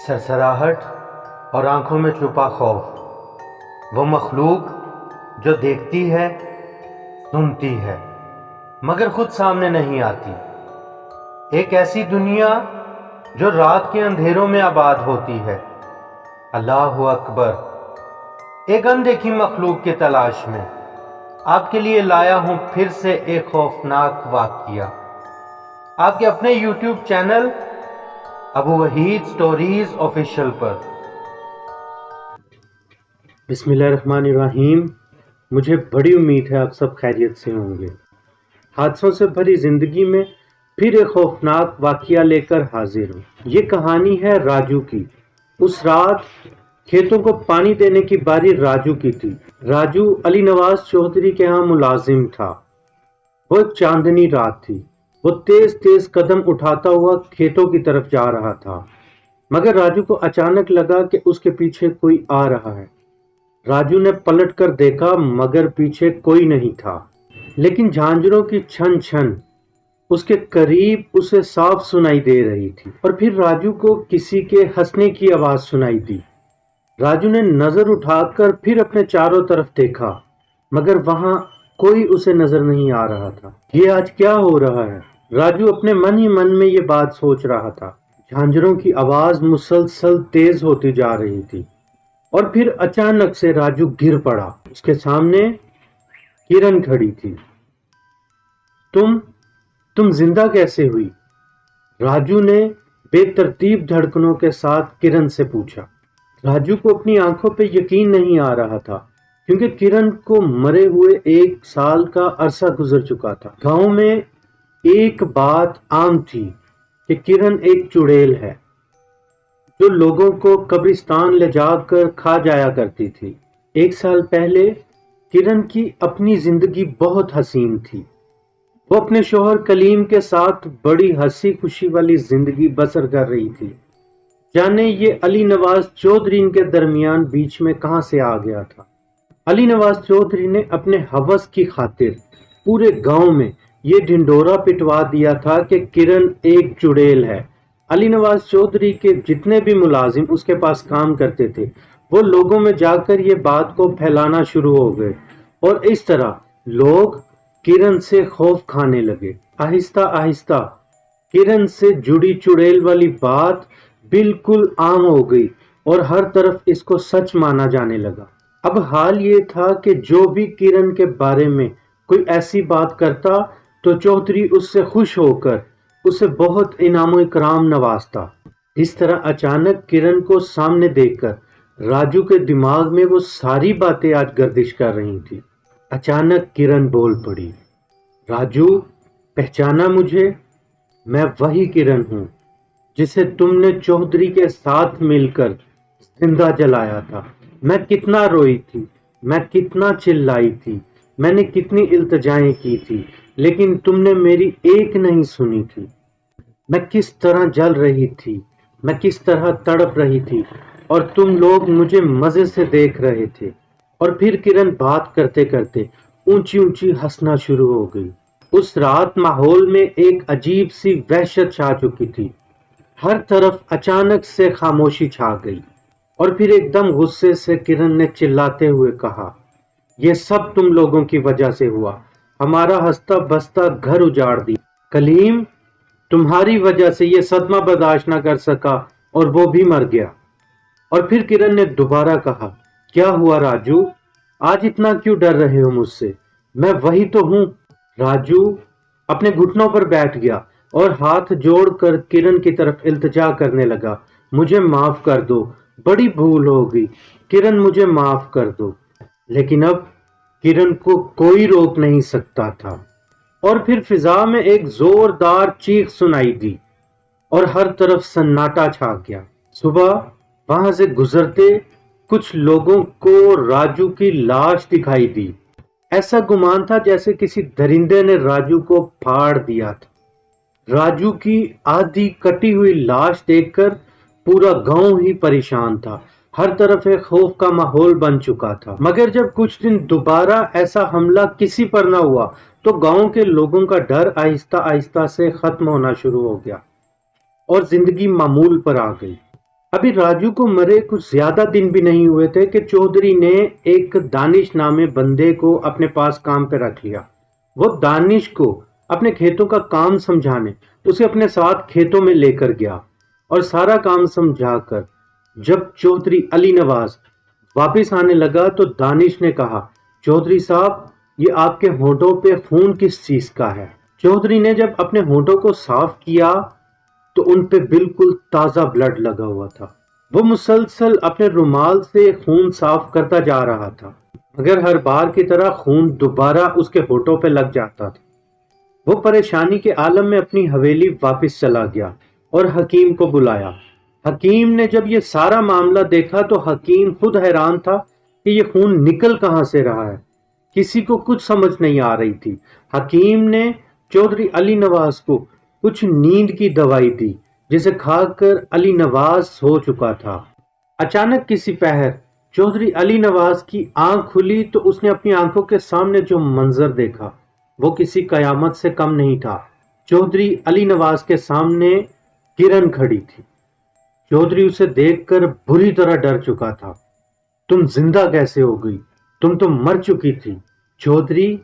سرسراہٹ اور آنکھوں میں چھپا خوف، وہ مخلوق جو دیکھتی ہے، سنتی ہے، مگر خود سامنے نہیں آتی۔ ایک ایسی دنیا جو رات کے اندھیروں میں آباد ہوتی ہے۔ اللہ اکبر! ایک اندیکھی مخلوق کی تلاش میں آپ کے لیے لایا ہوں پھر سے ایک خوفناک واقعہ، آپ کے اپنے یوٹیوب چینل ابو وحید سٹوریز آفیشیل پر۔ بسم اللہ الرحمن الرحیم۔ مجھے بڑی امید ہے آپ سب خیریت سے ہوں گے۔ حادثوں سے بھری زندگی میں پھر ایک خوفناک واقعہ لے کر حاضر ہوں۔ یہ کہانی ہے راجو کی۔ اس رات کھیتوں کو پانی دینے کی باری راجو کی تھی۔ راجو علی نواز چودھری کے ہاں ملازم تھا۔ وہ ایک چاندنی رات تھی۔ وہ تیز تیز قدم اٹھاتا ہوا کھیتوں کی طرف جا رہا تھا، مگر راجو کو اچانک لگا کہ اس کے پیچھے کوئی آ رہا ہے۔ راجو نے پلٹ کر دیکھا مگر پیچھے کوئی نہیں تھا، لیکن جھانجروں کی چھن چھن اس کے قریب اسے صاف سنائی دے رہی تھی، اور پھر راجو کو کسی کے ہنسنے کی آواز سنائی دی۔ راجو نے نظر اٹھا کر پھر اپنے چاروں طرف دیکھا، مگر وہاں کوئی اسے نظر نہیں آ رہا تھا۔ یہ آج کیا ہو رہا ہے؟ راجو اپنے من ہی من میں یہ بات سوچ رہا تھا۔ جھانجروں کی آواز مسلسل تیز ہوتی جا رہی تھی، اور پھر اچانک سے راجو گر پڑا۔ اس کے سامنے کرن کھڑی تھی۔ تم زندہ کیسے ہوئی؟ راجو نے بے ترتیب دھڑکنوں کے ساتھ کرن سے پوچھا۔ راجو کو اپنی آنکھوں پہ یقین نہیں آ رہا تھا، کیونکہ کرن کو مرے ہوئے 1 سال کا عرصہ گزر چکا تھا۔ گاؤں میں ایک بات عام تھی کہ کرن ایک چڑیل ہے جو لوگوں کو قبرستان لے جا کر کھا جایا کرتی تھی۔ 1 سال پہلے کرن کی اپنی زندگی بہت حسین تھی۔ وہ اپنے شوہر کلیم کے ساتھ بڑی ہنسی خوشی والی زندگی بسر کر رہی تھی۔ جانے یہ علی نواز چودھری ان کے درمیان بیچ میں کہاں سے آ گیا تھا۔ علی نواز چودھری نے اپنے ہوس کی خاطر پورے گاؤں میں یہ ڈھنڈورا پٹوا دیا تھا کہ کرن ایک چڑیل ہے۔ علی نواز چودھری کے جتنے بھی ملازم اس کے پاس کام کرتے تھے، وہ لوگوں میں جا کر یہ بات کو پھیلانا شروع ہو گئے، اور اس طرح لوگ کرن سے خوف کھانے لگے۔ آہستہ آہستہ کرن سے جڑی چڑیل والی بات بالکل عام ہو گئی، اور ہر طرف اس کو سچ مانا جانے لگا۔ اب حال یہ تھا کہ جو بھی کرن کے بارے میں کوئی ایسی بات کرتا تو چودھری اس سے خوش ہو کر اسے بہت انعام و اکرام نوازتا۔ اس طرح اچانک کرن کو سامنے دیکھ کر راجو کے دماغ میں وہ ساری باتیں آج گردش کر رہی تھی۔ اچانک کرن بول پڑی، راجو، پہچانا مجھے؟ میں وہی کرن ہوں جسے تم نے چودھری کے ساتھ مل کر زندہ جلایا تھا۔ میں کتنا روئی تھی، میں کتنا چلائی تھی، میں نے کتنی التجائیں کی تھی، لیکن تم نے میری ایک نہیں سنی تھی۔ میں کس طرح جل رہی تھی، میں کس طرح تڑپ رہی تھی، اور تم لوگ مجھے مزے سے دیکھ رہے تھے۔ اور پھر کرن بات کرتے کرتے اونچی اونچی ہنسنا شروع ہو گئی۔ اس رات ماحول میں ایک عجیب سی وحشت چھا چکی تھی۔ ہر طرف اچانک سے خاموشی چھا گئی، اور پھر ایک دم غصے سے کرن نے چلاتے ہوئے کہا، یہ سب تم لوگوں کی وجہ سے ہوا، ہمارا ہنستا بستا گھر اجاڑ دی۔ کلیم تمہاری وجہ سے یہ صدمہ برداشت نہ کر سکا اور وہ بھی مر گیا۔ اور پھر کرن نے دوبارہ کہا، کیا ہوا راجو؟ آج اتنا کیوں ڈر رہے ہو مجھ سے؟ میں وہی تو ہوں۔ راجو اپنے گھٹنوں پر بیٹھ گیا اور ہاتھ جوڑ کر کرن کی طرف التجا کرنے لگا، مجھے معاف کر دو، بڑی بھول ہو گئی، کرن مجھے معاف کر دو۔ لیکن اب کرن کو کوئی روک نہیں سکتا تھا، اور پھر فضا میں ایک زوردار چیخ سنائی دی اور ہر طرف سناٹا چھا گیا۔ صبح وہاں سے گزرتے کچھ لوگوں کو راجو کی لاش دکھائی دی۔ ایسا گمان تھا جیسے کسی درندے نے راجو کو پھاڑ دیا تھا۔ راجو کی آدھی کٹی ہوئی لاش دیکھ کر پورا گاؤں ہی پریشان تھا۔ ہر طرف ایک خوف کا ماحول بن چکا تھا، مگر جب کچھ دن دوبارہ ایسا حملہ کسی پر نہ ہوا تو گاؤں کے لوگوں کا ڈر آہستہ آہستہ سے ختم ہونا شروع ہو گیا، اور زندگی معمول پر آ گئی۔ ابھی راجو کو مرے کچھ زیادہ دن بھی نہیں ہوئے تھے کہ چودھری نے ایک دانش نامے بندے کو اپنے پاس کام پہ رکھ لیا۔ وہ دانش کو اپنے کھیتوں کا کام سمجھانے اسے اپنے ساتھ کھیتوں میں لے کر گیا، اور سارا کام سمجھا کر جب چودھری علی نواز واپس آنے لگا تو دانش نے کہا، چودھری صاحب، یہ آپ کے ہونٹوں پہ خون کس چیز کا ہے؟ چودھری نے جب اپنے ہونٹوں کو صاف کیا تو ان پہ بالکل تازہ بلڈ لگا ہوا تھا۔ وہ مسلسل اپنے رومال سے خون صاف کرتا جا رہا تھا، مگر ہر بار کی طرح خون دوبارہ اس کے ہونٹوں پہ لگ جاتا تھا۔ وہ پریشانی کے عالم میں اپنی حویلی واپس چلا گیا اور حکیم کو بلایا۔ حکیم نے جب یہ سارا معاملہ دیکھا تو حکیم خود حیران تھا کہ یہ خون نکل کہاں سے رہا ہے۔ کسی کو کچھ سمجھ نہیں آ رہی تھی۔ حکیم نے چودھری علی نواز کو کچھ نیند کی دوائی دی، جسے کھا کر علی نواز سو چکا تھا۔ اچانک کسی پہر چودھری علی نواز کی آنکھ کھلی تو اس نے اپنی آنکھوں کے سامنے جو منظر دیکھا وہ کسی قیامت سے کم نہیں تھا۔ چودھری علی نواز کے سامنے کرن کھڑی تھی۔ چودھری اسے دیکھ کر بری طرح ڈر چکا تھا۔ تم زندہ کیسے ہو گئی؟ تم تو مر چکی تھی۔ چودھری،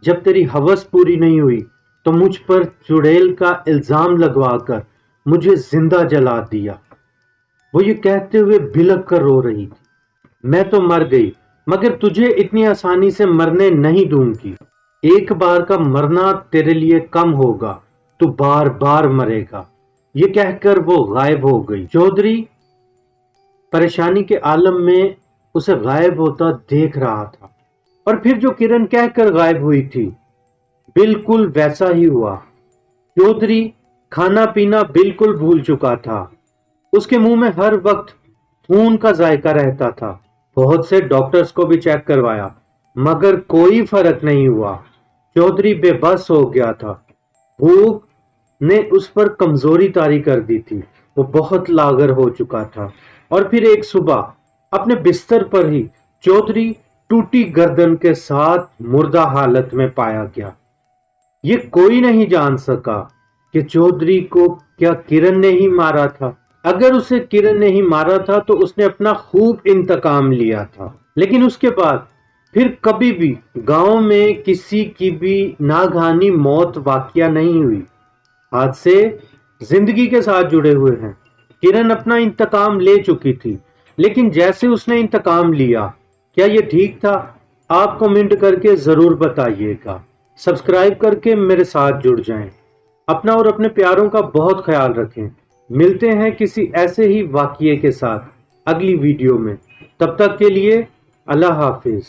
جب تیری ہوس پوری نہیں ہوئی تو مجھ پر چڑیل کا الزام لگوا کر مجھے زندہ جلا دیا۔ وہ یہ کہتے ہوئے بلک کر رو رہی تھی۔ میں تو مر گئی، مگر تجھے اتنی آسانی سے مرنے نہیں دوں گی۔ ایک بار کا مرنا تیرے لیے کم ہوگا، تو بار بار مرے گا۔ یہ کہہ کر وہ غائب ہو گئی۔ چودھری پریشانی کے عالم میں اسے غائب ہوتا دیکھ رہا تھا، اور پھر جو کرن کہہ کر غائب ہوئی تھی بالکل ویسا ہی ہوا۔ چودھری کھانا پینا بالکل بھول چکا تھا۔ اس کے منہ میں ہر وقت خون کا ذائقہ رہتا تھا۔ بہت سے ڈاکٹرز کو بھی چیک کروایا، مگر کوئی فرق نہیں ہوا۔ چودھری بے بس ہو گیا تھا۔ بھوک نے اس پر کمزوری طاری کر دی تھی۔ وہ بہت لاغر ہو چکا تھا، اور پھر ایک صبح اپنے بستر پر ہی چودھری ٹوٹی گردن کے ساتھ مردہ حالت میں پایا گیا۔ یہ کوئی نہیں جان سکا کہ چودھری کو کیا کرن نے ہی مارا تھا۔ اگر اسے کرن نے ہی مارا تھا تو اس نے اپنا خوب انتقام لیا تھا، لیکن اس کے بعد پھر کبھی بھی گاؤں میں کسی کی بھی ناگہانی موت واقعہ نہیں ہوئی۔ حادثے زندگی کے ساتھ جڑے ہوئے ہیں۔ کرن اپنا انتقام لے چکی تھی، لیکن جیسے اس نے انتقام لیا، کیا یہ ٹھیک تھا؟ آپ کمنٹ کر کے ضرور بتائیے گا۔ سبسکرائب کر کے میرے ساتھ جڑ جائیں۔ اپنا اور اپنے پیاروں کا بہت خیال رکھیں۔ ملتے ہیں کسی ایسے ہی واقعے کے ساتھ اگلی ویڈیو میں۔ تب تک کے لیے اللہ حافظ۔